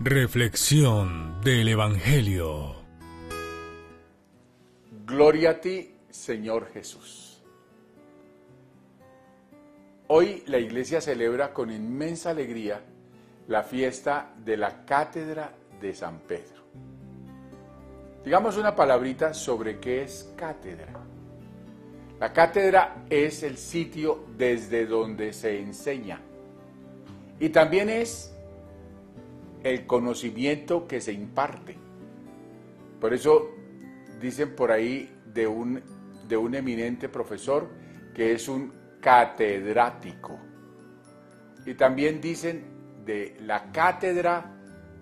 Reflexión del Evangelio. Gloria a ti, Señor Jesús. Hoy la Iglesia celebra con inmensa alegría la fiesta de la Cátedra de San Pedro. Digamos una palabrita sobre qué es cátedra. La cátedra es el sitio desde donde se enseña y también es el conocimiento que se imparte. Por eso dicen por ahí de un eminente profesor que es un catedrático. Y también dicen de la cátedra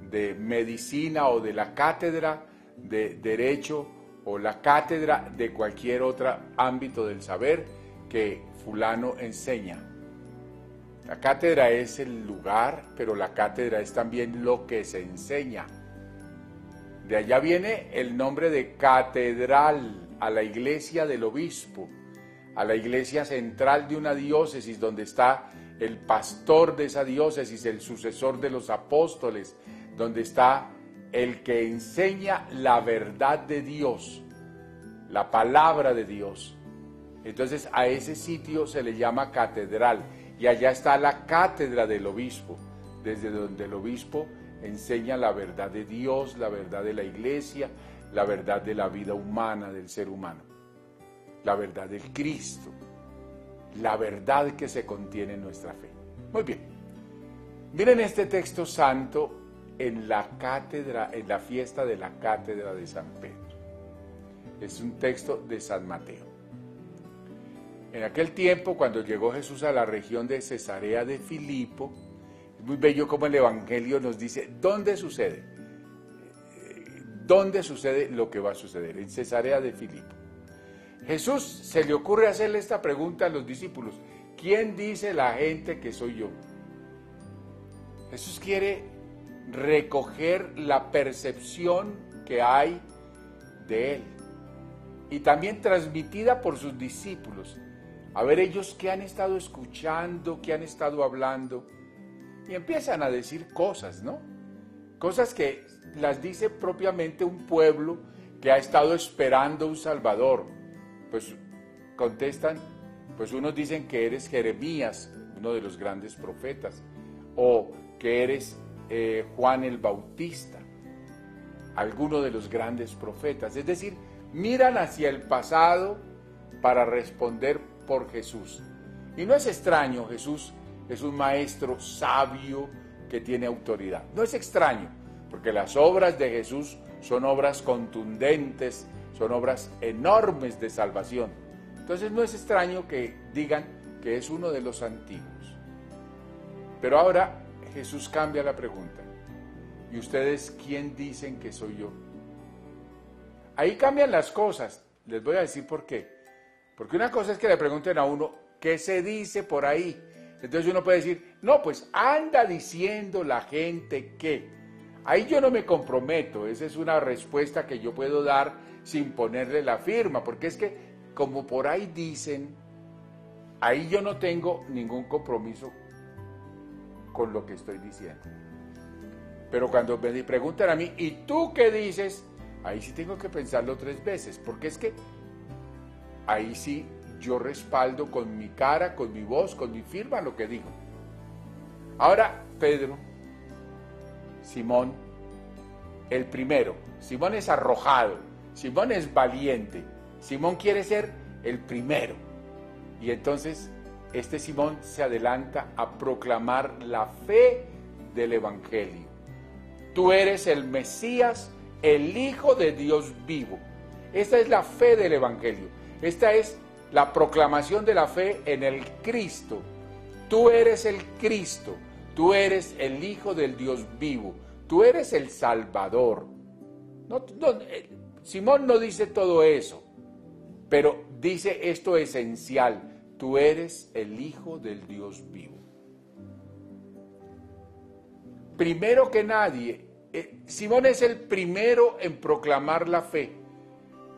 de medicina o de la cátedra de derecho o la cátedra de cualquier otro ámbito del saber que fulano enseña. La cátedra es el lugar, pero la cátedra es también lo que se enseña. De allá viene el nombre de catedral, a la iglesia del obispo, a la iglesia central de una diócesis donde está el pastor de esa diócesis, el sucesor de los apóstoles, donde está el que enseña la verdad de Dios, la palabra de Dios. Entonces a ese sitio se le llama catedral. Y allá está la cátedra del obispo, desde donde el obispo enseña la verdad de Dios, la verdad de la iglesia, la verdad de la vida humana, del ser humano, la verdad del Cristo, la verdad que se contiene en nuestra fe. Muy bien, miren este texto santo en la cátedra, en la fiesta de la Cátedra de San Pedro. Es un texto de San Mateo. En aquel tiempo, cuando llegó Jesús a la región de Cesarea de Filipo, es muy bello como el Evangelio nos dice dónde sucede lo que va a suceder, en Cesarea de Filipo. Jesús se le ocurre hacerle esta pregunta a los discípulos: ¿quién dice la gente que soy yo? Jesús quiere recoger la percepción que hay de él y también transmitida por sus discípulos. A ver ellos qué han estado escuchando, qué han estado hablando, y empiezan a decir cosas, ¿no? Cosas que las dice propiamente un pueblo que ha estado esperando un Salvador. Pues contestan, pues unos dicen que eres Jeremías, uno de los grandes profetas, o que eres Juan el Bautista, alguno de los grandes profetas. Es decir, miran hacia el pasado para responder por Jesús. Y no es extraño, Jesús es un maestro sabio que tiene autoridad. No es extraño, porque las obras de Jesús son obras contundentes, son obras enormes de salvación. Entonces no es extraño que digan que es uno de los antiguos. Pero ahora Jesús cambia la pregunta. ¿Y ustedes quién dicen que soy yo? Ahí cambian las cosas. Les voy a decir por qué. Porque una cosa es que le pregunten a uno, ¿qué se dice por ahí? Entonces uno puede decir, no, pues anda diciendo la gente que. Ahí yo no me comprometo, esa es una respuesta que yo puedo dar sin ponerle la firma, porque es que como por ahí dicen, ahí yo no tengo ningún compromiso con lo que estoy diciendo. Pero cuando me preguntan a mí, ¿y tú qué dices? Ahí sí tengo que pensarlo 3 veces, porque es que ahí sí yo respaldo con mi cara, con mi voz, con mi firma lo que digo. Ahora Pedro, Simón, el primero. Simón es arrojado, Simón es valiente, Simón quiere ser el primero. Y entonces este Simón se adelanta a proclamar la fe del Evangelio. Tú eres el Mesías, el Hijo de Dios vivo. Esta es la fe del Evangelio. Esta es la proclamación de la fe en el Cristo. Tú eres el Cristo, tú eres el Hijo del Dios vivo, tú eres el Salvador. Simón no dice todo eso, pero dice esto esencial: tú eres el Hijo del Dios vivo. Primero que nadie, Simón es el primero en proclamar la fe.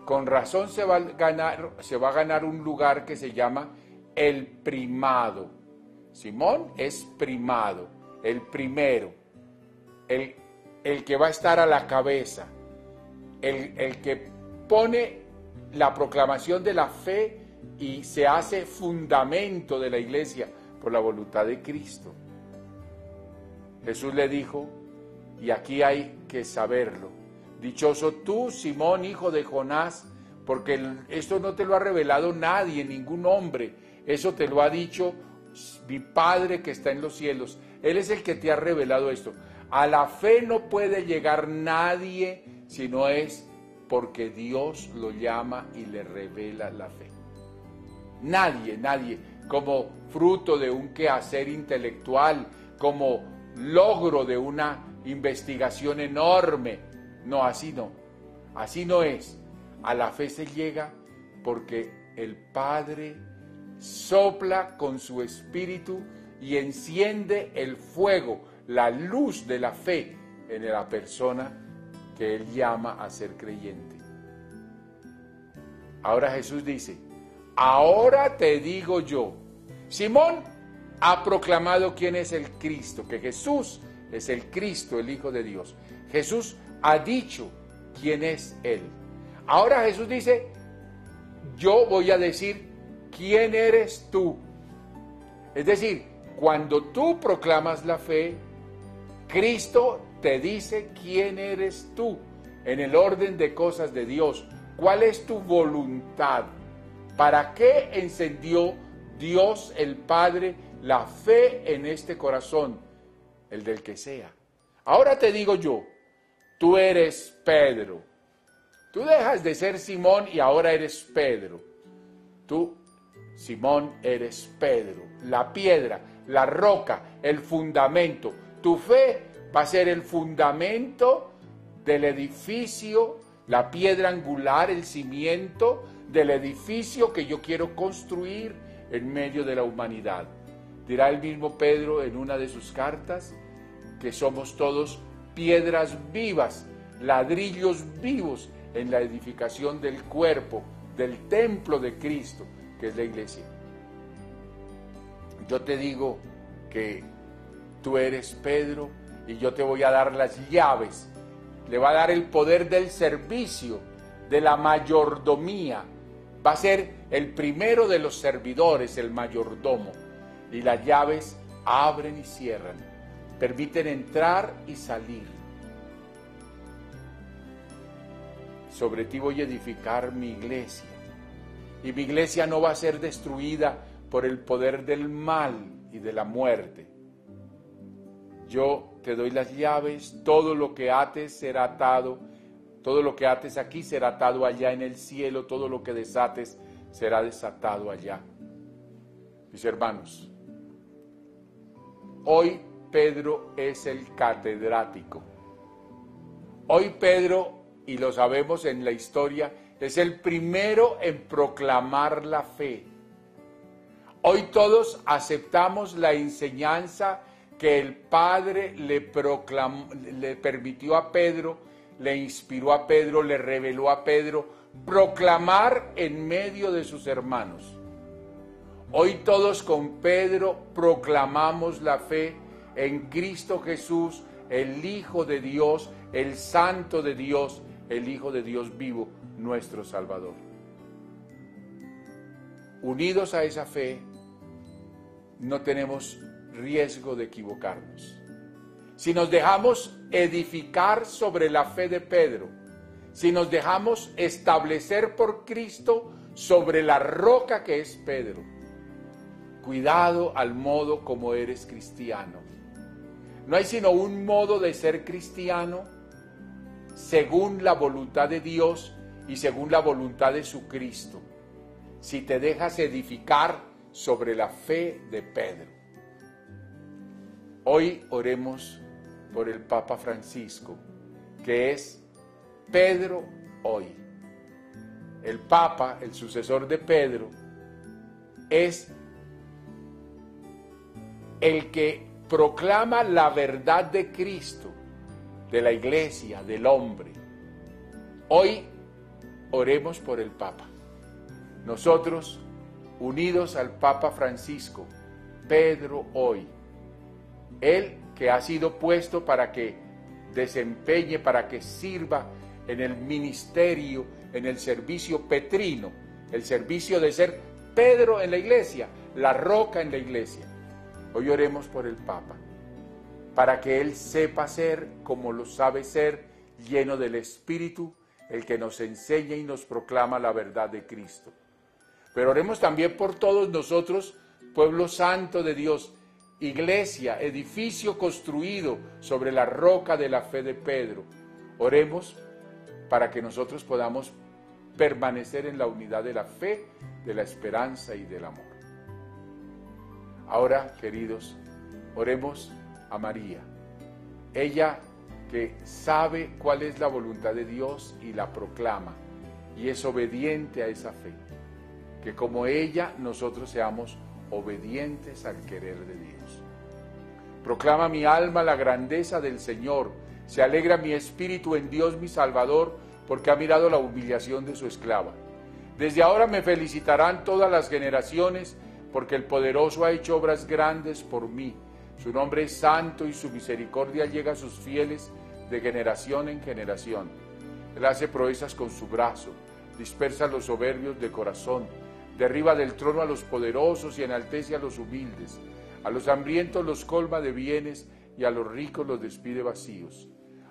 Con razón se va a ganar un lugar que se llama el primado. Simón es primado, el primero, el el que va a estar a la cabeza, el que pone la proclamación de la fe y se hace fundamento de la iglesia por la voluntad de Cristo. Jesús le dijo, y aquí hay que saberlo: dichoso tú, Simón, hijo de Jonás, porque esto no te lo ha revelado nadie, ningún hombre. Eso te lo ha dicho mi Padre que está en los cielos. Él es el que te ha revelado esto. A la fe no puede llegar nadie si no es porque Dios lo llama y le revela la fe. Nadie, como fruto de un quehacer intelectual, como logro de una investigación enorme. No, así no es. A la fe se llega porque el Padre sopla con su espíritu y enciende el fuego, la luz de la fe en la persona que Él llama a ser creyente. Ahora Jesús dice, ahora te digo yo. Simón ha proclamado quién es el Cristo, que Jesús es el Cristo, el Hijo de Dios. Jesús ha dicho quién es Él. Ahora Jesús dice, yo voy a decir quién eres tú. Es decir, cuando tú proclamas la fe, Cristo te dice quién eres tú en el orden de cosas de Dios. ¿Cuál es tu voluntad? ¿Para qué encendió Dios el Padre la fe en este corazón? El del que sea. Ahora te digo yo, tú eres Pedro. Tú dejas de ser Simón y ahora eres Pedro. Tú, Simón, eres Pedro. La piedra, la roca, el fundamento. Tu fe va a ser el fundamento del edificio, la piedra angular, el cimiento del edificio que yo quiero construir en medio de la humanidad. Dirá el mismo Pedro en una de sus cartas que somos todos piedras vivas, ladrillos vivos en la edificación del cuerpo, del templo de Cristo, que es la iglesia. Yo te digo que tú eres Pedro y yo te voy a dar las llaves. Le va a dar el poder del servicio, de la mayordomía. Va a ser el primero de los servidores, el mayordomo. Y las llaves abren y cierran, permiten entrar y salir. Sobre ti voy a edificar mi iglesia. Y mi iglesia no va a ser destruida por el poder del mal y de la muerte. Yo te doy las llaves, todo lo que ates será atado, todo lo que ates aquí será atado allá en el cielo, todo lo que desates será desatado allá. Mis hermanos, hoy Pedro es el catedrático. Hoy Pedro, y lo sabemos en la historia, es el primero en proclamar la fe. Hoy todos aceptamos la enseñanza que el Padre le permitió a Pedro, le inspiró a Pedro, le reveló a Pedro, proclamar en medio de sus hermanos. Hoy todos con Pedro proclamamos la fe en Cristo Jesús, el Hijo de Dios, el Santo de Dios, el Hijo de Dios vivo, nuestro Salvador. Unidos a esa fe, no tenemos riesgo de equivocarnos. Si nos dejamos edificar sobre la fe de Pedro, si nos dejamos establecer por Cristo sobre la roca que es Pedro, cuidado al modo como eres cristiano. No hay sino un modo de ser cristiano según la voluntad de Dios y según la voluntad de su Cristo. Si te dejas edificar sobre la fe de Pedro. Hoy oremos por el Papa Francisco, que es Pedro hoy. El Papa, el sucesor de Pedro, es el que proclama la verdad de Cristo, de la iglesia, del hombre. Hoy oremos por el Papa. Nosotros, unidos al Papa Francisco, Pedro hoy, él que ha sido puesto para que desempeñe, para que sirva en el ministerio, en el servicio petrino, el servicio de ser Pedro en la iglesia, la roca en la iglesia. Hoy oremos por el Papa, para que él sepa ser como lo sabe ser, lleno del Espíritu, el que nos enseña y nos proclama la verdad de Cristo. Pero oremos también por todos nosotros, pueblo santo de Dios, iglesia, edificio construido sobre la roca de la fe de Pedro. Oremos para que nosotros podamos permanecer en la unidad de la fe, de la esperanza y del amor. Ahora, queridos, oremos a María, ella que sabe cuál es la voluntad de Dios y la proclama, y es obediente a esa fe. Que como ella, nosotros seamos obedientes al querer de Dios. Proclama mi alma la grandeza del Señor, se alegra mi espíritu en Dios mi Salvador, porque ha mirado la humillación de su esclava. Desde ahora me felicitarán todas las generaciones, porque el poderoso ha hecho obras grandes por mí. Su nombre es santo y su misericordia llega a sus fieles de generación en generación. Él hace proezas con su brazo, dispersa a los soberbios de corazón, derriba del trono a los poderosos y enaltece a los humildes. A los hambrientos los colma de bienes y a los ricos los despide vacíos.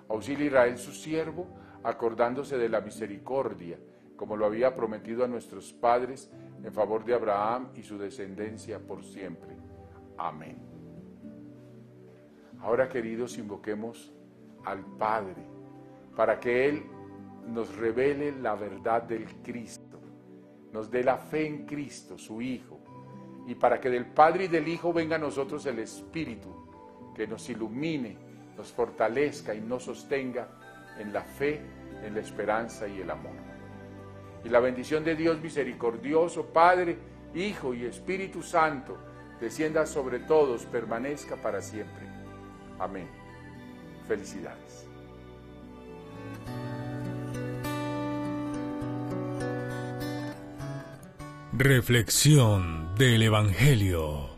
Auxilia a Israel su siervo, acordándose de la misericordia, como lo había prometido a nuestros padres, en favor de Abraham y su descendencia por siempre. Amén. Ahora, queridos, invoquemos al Padre, para que Él nos revele la verdad del Cristo, nos dé la fe en Cristo, su Hijo, y para que del Padre y del Hijo venga a nosotros el Espíritu, que nos ilumine, nos fortalezca y nos sostenga en la fe, en la esperanza y el amor. Y la bendición de Dios misericordioso, Padre, Hijo y Espíritu Santo, descienda sobre todos, permanezca para siempre. Amén. Felicidades. Reflexión del Evangelio.